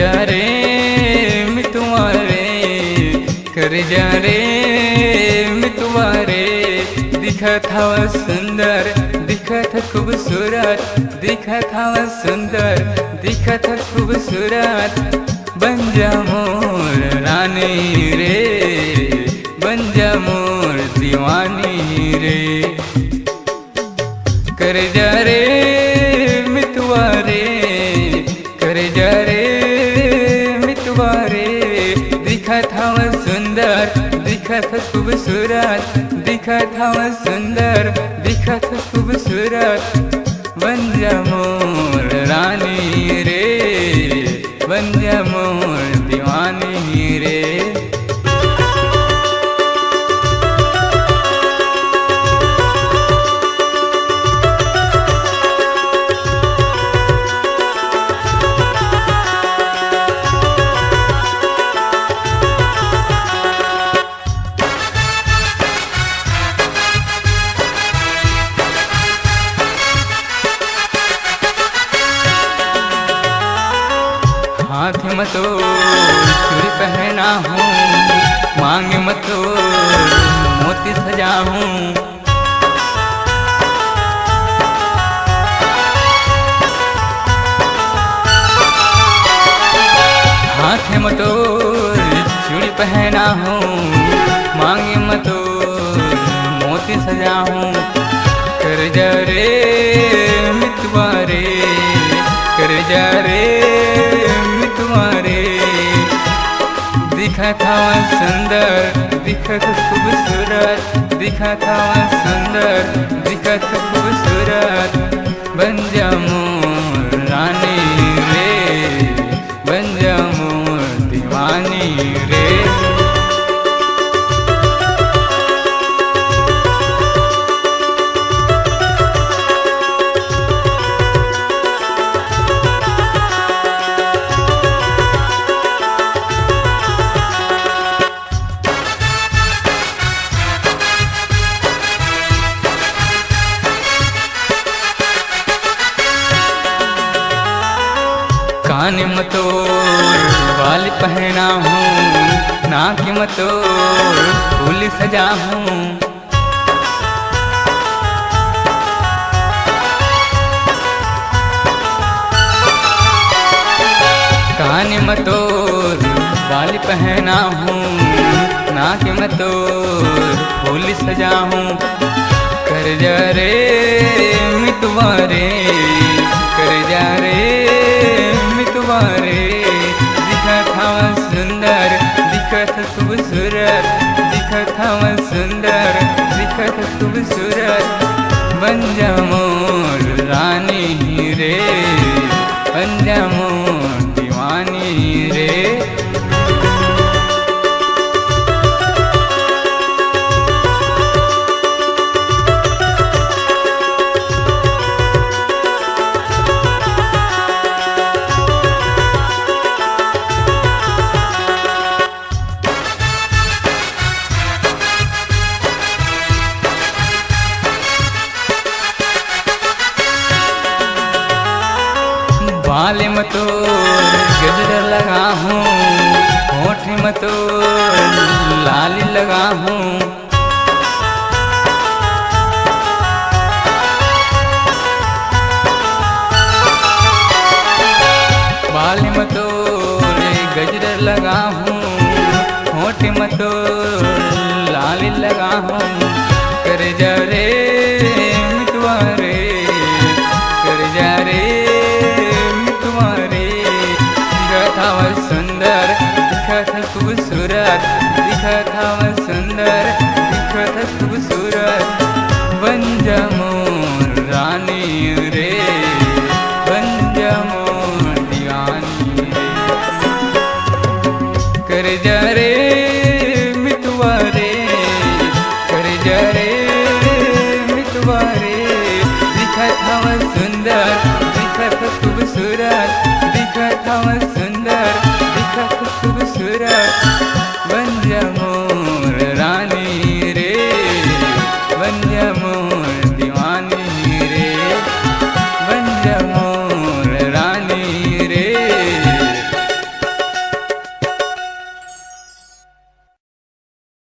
जा रे मितवा रे, कर जा रे मितवा रे। दिखत हवा सुंदर, दिखत खूबसूरत, दिखत हवा सुंदर, दिखत खूबसूरत। बन जा मोर रानी रे, बन जा मोर दीवानी रे। कर जा रे मितवा रे, कर जा रे मितवा रे। दिखत हवा सुंदर, दिखत खूबसूरत, दिखत हवा सुंदर, दिखत खूबसूरत। बन जा मोर रानी रे, बन जा मोर दीवानी रे। हाथ में तो चूड़ी पहना हूँ, मांग में तो मोती सजा हूँ। हाथ में तो चूड़ी पहना हूँ, मांग में तो मोती सजा हूँ। कर जा रे मितवा रे, कर जा रे मितवा रे। दिखत हवा सुंदर, दिखत खूबसूरत, दिखत हवा सुंदर, दिखत खूबसूरत। बन जा मोर रानी रे, बन जा मोर दीवानी रे। कान में तो बाल पहना हूँ, नाक में तो फूल सजा हूँ। कान में तो बाल पहना हूँ, नाक में तो फूल सजा हूँ। कर जा रे मितवा रे, कर जा रे मितवा रे। दिखत हवा सुंदर, दिखत खूबसूरत, दिखत हवा सुंदर, दिखत खूबसूरत। बन जा मोर रानी रे, बन जा मोर दीवानी रे। बाल में तो गजरा लगा हूँ, होठ में तो लाली लगा हूँ। बाल में तो गजरा लगा हूँ, होठ में तो लाली लगा हूँ। कर जा रे मितवा रे, कर जा रे हवा सुंदर, दिखत खूबसूरत, दिखत हवा सुंदर, दिखत खूबसूरत। बन जा मोर रानी रे, बन जा मोर दीवानी रे। कर जा रे मितवा रे, कर जा रे मितवा रे। दिखत हवा सुंदर, दिखत खूबसूरत, दिखत हवा सुंदर।